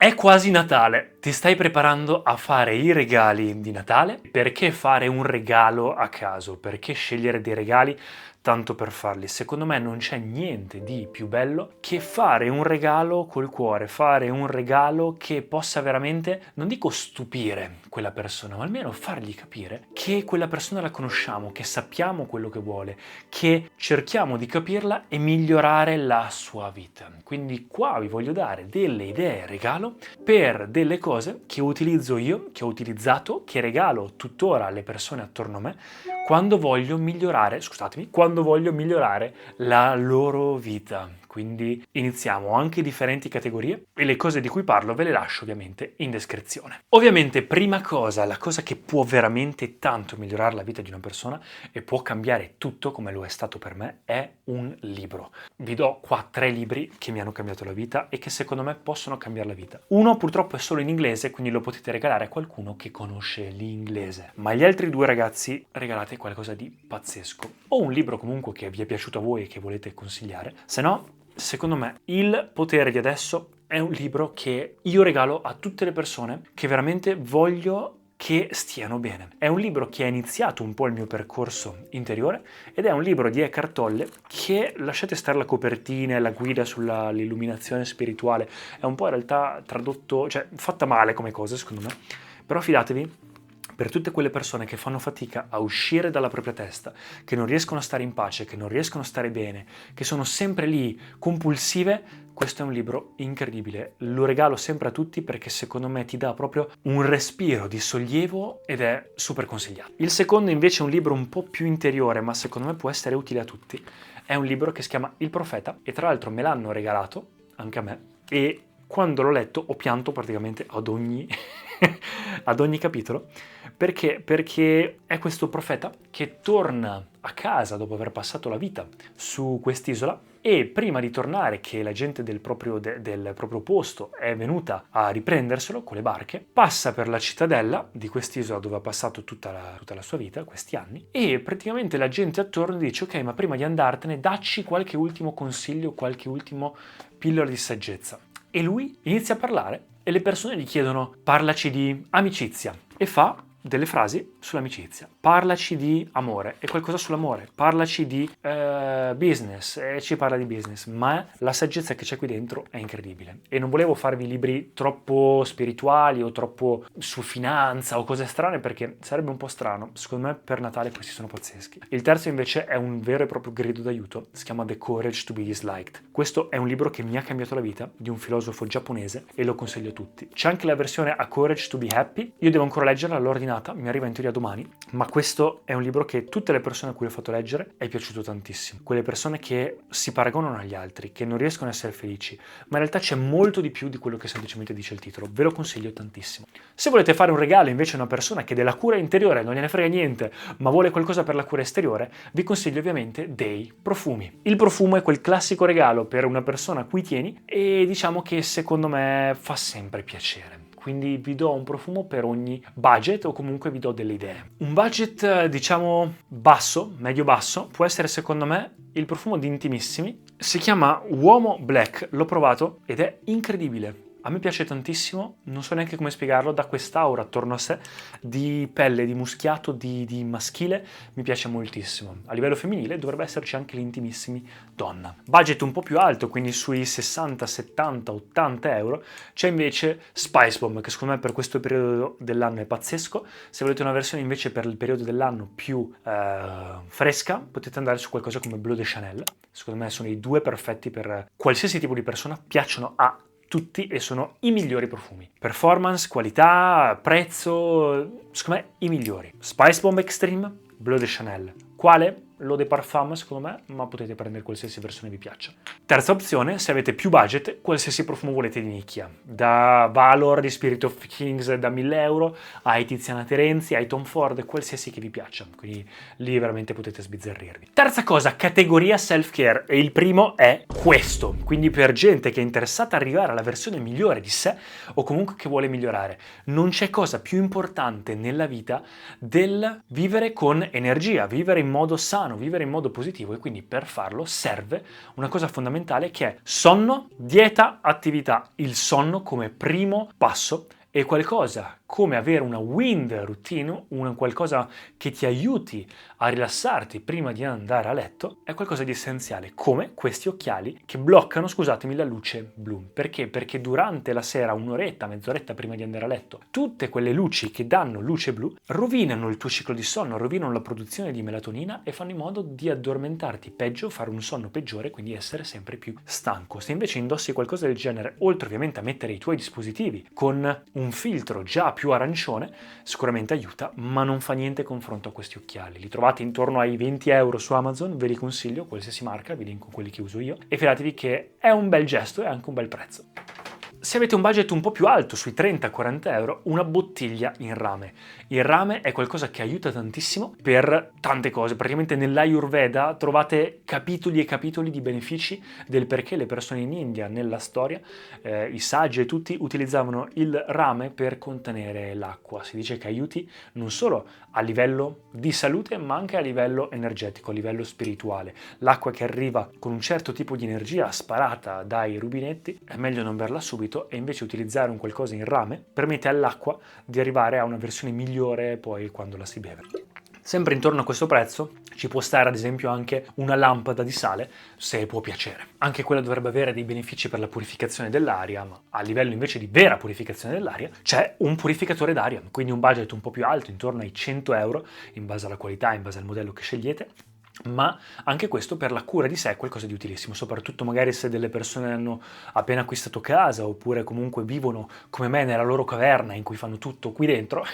È quasi Natale, ti stai preparando a fare i regali di Natale? Perché fare un regalo a caso? Perché scegliere dei regali tanto per farli? Secondo me non c'è niente di più bello che fare un regalo col cuore, fare un regalo che possa veramente, non dico stupire quella persona, ma almeno fargli capire che quella persona la conosciamo, che sappiamo quello che vuole, che cerchiamo di capirla e migliorare la sua vita. Quindi qua vi voglio dare delle idee regalo per delle cose che utilizzo io, che ho utilizzato, che regalo tuttora alle persone attorno a me quando voglio migliorare, quando voglio migliorare la loro vita. Quindi iniziamo, ho anche differenti categorie e le cose di cui parlo ve le lascio ovviamente in descrizione. Ovviamente, prima cosa, la cosa che può veramente tanto migliorare la vita di una persona e può cambiare tutto come lo è stato per me è un libro. Vi do qua 3 libri che mi hanno cambiato la vita e che secondo me possono cambiare la vita. Uno purtroppo è solo in inglese, quindi lo potete regalare a qualcuno che conosce l'inglese. Ma gli altri 2 ragazzi, regalate qualcosa di pazzesco. O un libro comunque che vi è piaciuto a voi e che volete consigliare. Se no, secondo me, Il potere di adesso è un libro che io regalo a tutte le persone che veramente voglio che stiano bene. È un libro che ha iniziato un po' il mio percorso interiore ed è un libro di Eckhart Tolle che, lasciate stare la copertina e la guida sull'illuminazione spirituale, è un po' in realtà tradotto, cioè fatta male come cosa secondo me, però fidatevi, per tutte quelle persone che fanno fatica a uscire dalla propria testa, che non riescono a stare in pace, che non riescono a stare bene, che sono sempre lì compulsive, questo è un libro incredibile. Lo regalo sempre a tutti perché secondo me ti dà proprio un respiro di sollievo ed è super consigliato. Il secondo invece è un libro un po' più interiore, ma secondo me può essere utile a tutti. È un libro che si chiama Il Profeta e tra l'altro me l'hanno regalato anche a me e quando l'ho letto ho pianto praticamente ad ogni capitolo. Perché? Perché è questo profeta che torna a casa dopo aver passato la vita su quest'isola e prima di tornare, che la gente del proprio posto è venuta a riprenderselo con le barche, passa per la cittadella di quest'isola dove ha passato tutta la sua vita, questi anni, e praticamente la gente attorno dice: ok, ma prima di andartene dacci qualche ultimo consiglio, qualche ultimo pillola di saggezza. E lui inizia a parlare e le persone gli chiedono: parlaci di amicizia, e fa delle frasi sull'amicizia, parlaci di amore e qualcosa sull'amore, parlaci di business e ci parla di business, ma la saggezza che c'è qui dentro è incredibile. E non volevo farvi libri troppo spirituali o troppo su finanza o cose strane perché sarebbe un po' strano. Secondo me per Natale questi sono pazzeschi. Il terzo invece è un vero e proprio grido d'aiuto, si chiama The Courage to be Disliked. Questo è un libro che mi ha cambiato la vita, di un filosofo giapponese, e lo consiglio a tutti. C'è anche la versione A Courage to be Happy, io devo ancora leggerla, l'ho ordinata, mi arriva in teoria domani, ma questo è un libro che tutte le persone a cui l'ho fatto leggere è piaciuto tantissimo. Quelle persone che si paragonano agli altri, che non riescono a essere felici, ma in realtà c'è molto di più di quello che semplicemente dice il titolo, ve lo consiglio tantissimo. Se volete fare un regalo invece a una persona che della cura interiore non gliene frega niente, ma vuole qualcosa per la cura esteriore, vi consiglio ovviamente dei profumi. Il profumo è quel classico regalo per una persona a cui tieni e diciamo che secondo me fa sempre piacere. Quindi vi do un profumo per ogni budget o comunque vi do delle idee. Un budget diciamo basso, medio-basso, può essere secondo me il profumo di Intimissimi. Si chiama Uomo Black, l'ho provato ed è incredibile. A me piace tantissimo, non so neanche come spiegarlo, dà quest'aura attorno a sé di pelle, di muschiato, di maschile, mi piace moltissimo. A livello femminile dovrebbe esserci anche l'Intimissimi donna. Budget un po' più alto, quindi sui 60, 70, 80 euro, c'è invece Spice Bomb, che secondo me per questo periodo dell'anno è pazzesco. Se volete una versione invece per il periodo dell'anno più fresca, potete andare su qualcosa come Bleu de Chanel. Secondo me sono i 2 perfetti per qualsiasi tipo di persona, piacciono a tutti e sono i migliori profumi. Performance, qualità, prezzo, secondo me i migliori. Spice Bomb Extreme, Bleu de Chanel. Quale? L'Eau de Parfum secondo me, ma potete prendere qualsiasi versione vi piaccia. Terza opzione, se avete più budget, qualsiasi profumo volete di nicchia. Da Valor di Spirit of Kings da 1000 euro, ai Tiziana Terenzi, ai Tom Ford, qualsiasi che vi piaccia. Quindi lì veramente potete sbizzarrirvi. Terza cosa, categoria self-care. E il primo è questo. Quindi per gente che è interessata ad arrivare alla versione migliore di sé o comunque che vuole migliorare. Non c'è cosa più importante nella vita del vivere con energia, vivere in modo sano, sano, vivere in modo positivo, e quindi per farlo serve una cosa fondamentale che è sonno, dieta, attività. Il sonno come primo passo è qualcosa come avere una wind routine, qualcosa che ti aiuti a rilassarti prima di andare a letto, è qualcosa di essenziale, come questi occhiali che bloccano, scusatemi, la luce blu. Perché? Perché durante la sera, un'oretta, mezz'oretta prima di andare a letto, tutte quelle luci che danno luce blu rovinano il tuo ciclo di sonno, rovinano la produzione di melatonina e fanno in modo di addormentarti peggio, fare un sonno peggiore, quindi essere sempre più stanco. Se invece indossi qualcosa del genere, oltre ovviamente a mettere i tuoi dispositivi con un filtro già più arancione, sicuramente aiuta, ma non fa niente confronto a questi occhiali. Li trovate intorno ai 20 euro su Amazon, ve li consiglio, qualsiasi marca, vi linko quelli che uso io, e fidatevi che è un bel gesto e anche un bel prezzo. Se avete un budget un po' più alto, sui 30-40 euro, una bottiglia in rame. Il rame è qualcosa che aiuta tantissimo per tante cose. Praticamente nell'Ayurveda trovate capitoli e capitoli di benefici del perché le persone in India, nella storia, i saggi e tutti utilizzavano il rame per contenere l'acqua. Si dice che aiuti non solo a livello di salute, ma anche a livello energetico, a livello spirituale. L'acqua che arriva con un certo tipo di energia sparata dai rubinetti, è meglio non berla subito e invece utilizzare un qualcosa in rame permette all'acqua di arrivare a una versione migliore poi quando la si beve. Sempre intorno a questo prezzo ci può stare ad esempio anche una lampada di sale, se può piacere. Anche quella dovrebbe avere dei benefici per la purificazione dell'aria, ma a livello invece di vera purificazione dell'aria c'è un purificatore d'aria, quindi un budget un po' più alto, intorno ai 100 euro, in base alla qualità, in base al modello che scegliete. Ma anche questo per la cura di sé è qualcosa di utilissimo, soprattutto magari se delle persone hanno appena acquistato casa oppure comunque vivono come me nella loro caverna in cui fanno tutto qui dentro.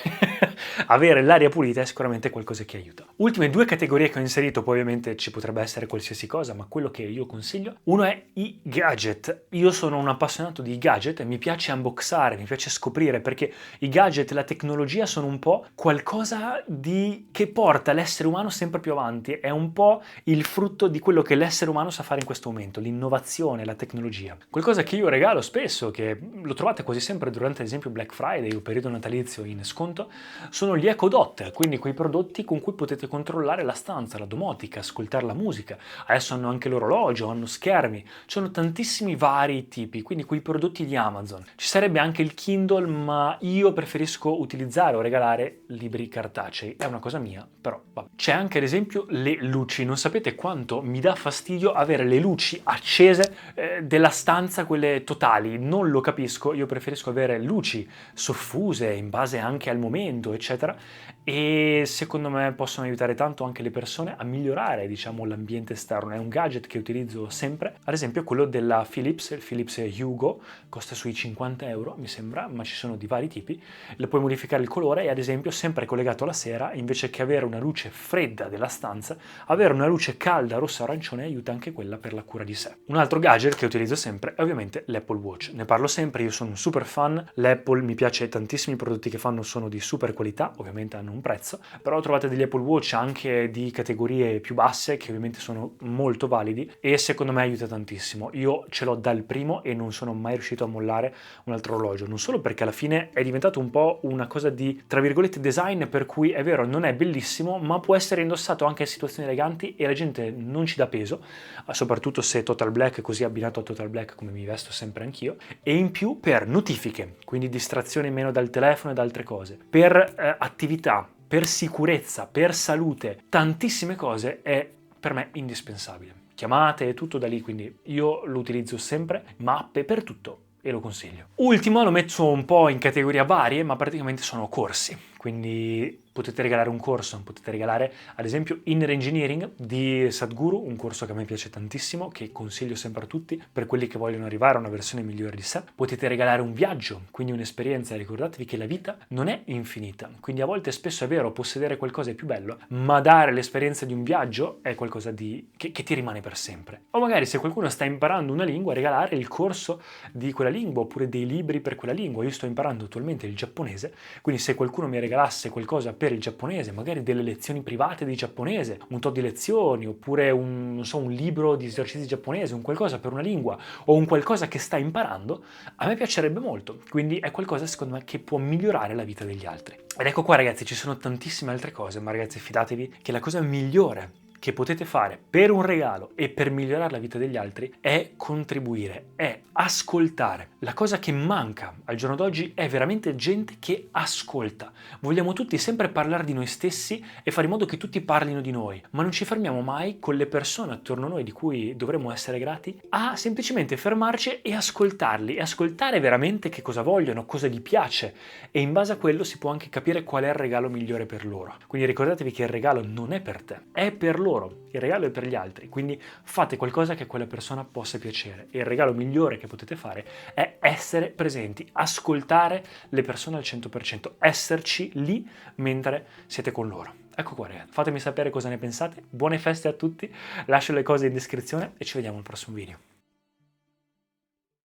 Avere l'aria pulita è sicuramente qualcosa che aiuta. Ultime due categorie che ho inserito, poi ovviamente ci potrebbe essere qualsiasi cosa, ma quello che io consiglio, uno è i gadget. Io sono un appassionato di gadget e mi piace unboxare, mi piace scoprire, perché i gadget e la tecnologia sono un po' qualcosa che porta l'essere umano sempre più avanti, è un po' il frutto di quello che l'essere umano sa fare in questo momento, l'innovazione, la tecnologia. Qualcosa che io regalo spesso, che lo trovate quasi sempre durante ad esempio Black Friday o periodo natalizio in sconto, sono gli Echo Dot, quindi quei prodotti con cui potete controllare la stanza, la domotica, ascoltare la musica. Adesso hanno anche l'orologio, hanno schermi, ci sono tantissimi vari tipi, quindi quei prodotti di Amazon. Ci sarebbe anche il Kindle, ma io preferisco utilizzare o regalare libri cartacei, è una cosa mia, però vabbè. C'è anche ad esempio le luci, non sapete quanto mi dà fastidio avere le luci accese della stanza, quelle totali, non lo capisco, io preferisco avere luci soffuse in base anche al momento, eccetera, e secondo me possono aiutare tanto anche le persone a migliorare, diciamo, l'ambiente esterno. È un gadget che utilizzo sempre, ad esempio quello della Philips, il Philips Hugo, costa sui 50 euro mi sembra, ma ci sono di vari tipi, le puoi modificare il colore e ad esempio sempre collegato alla sera, invece che avere una luce fredda della stanza, avere una luce calda rosso-arancione aiuta anche quella per la cura di sé. Un altro gadget che utilizzo sempre è ovviamente l'Apple Watch, ne parlo sempre, io sono un super fan, l'Apple mi piace tantissimi, i prodotti che fanno sono di super qualità, ovviamente hanno un prezzo, però trovate degli Apple Watch anche di categorie più basse che ovviamente sono molto validi e secondo me aiuta tantissimo. Io ce l'ho dal primo e non sono mai riuscito a mollare un altro orologio, non solo perché alla fine è diventato un po' una cosa di, tra virgolette, design, per cui è vero, non è bellissimo, ma può essere indossato anche in situazioni eleganti e la gente non ci dà peso, soprattutto se Total Black, così abbinato a Total Black come mi vesto sempre anch'io, e in più per notifiche, quindi distrazione meno dal telefono e da altre cose, per attività, per sicurezza, per salute, tantissime cose, è per me indispensabile. Chiamate e tutto da lì, quindi io lo utilizzo sempre, mappe per tutto e lo consiglio. Ultimo, lo metto un po' in categoria varie, ma praticamente sono corsi, quindi potete regalare un corso, potete regalare ad esempio Inner Engineering di Sadhguru, un corso che a me piace tantissimo, che consiglio sempre a tutti per quelli che vogliono arrivare a una versione migliore di sé. Potete regalare un viaggio, quindi un'esperienza, ricordatevi che la vita non è infinita, quindi a volte spesso è vero possedere qualcosa è più bello, ma dare l'esperienza di un viaggio è qualcosa che ti rimane per sempre. O magari se qualcuno sta imparando una lingua, regalare il corso di quella lingua oppure dei libri per quella lingua. Io sto imparando attualmente il giapponese, quindi se qualcuno mi regalasse qualcosa per il giapponese, magari delle lezioni private di giapponese, un tot di lezioni, oppure un libro di esercizi giapponese, un qualcosa per una lingua o un qualcosa che sta imparando, a me piacerebbe molto. Quindi è qualcosa secondo me che può migliorare la vita degli altri. Ed ecco qua ragazzi, ci sono tantissime altre cose, ma ragazzi fidatevi che la cosa migliore che potete fare per un regalo e per migliorare la vita degli altri è contribuire, è ascoltare. La cosa che manca al giorno d'oggi è veramente gente che ascolta. Vogliamo tutti sempre parlare di noi stessi e fare in modo che tutti parlino di noi, ma non ci fermiamo mai con le persone attorno a noi di cui dovremmo essere grati a semplicemente fermarci e ascoltarli e ascoltare veramente che cosa vogliono, cosa gli piace, e in base a quello si può anche capire qual è il regalo migliore per loro. Quindi ricordatevi che il regalo non è per te, è per loro, il regalo è per gli altri, quindi fate qualcosa che a quella persona possa piacere e il regalo migliore che potete fare è essere presenti, ascoltare le persone al 100%, esserci lì mentre siete con loro. Ecco qua ragazzi, fatemi sapere cosa ne pensate, buone feste a tutti, lascio le cose in descrizione e ci vediamo al prossimo video.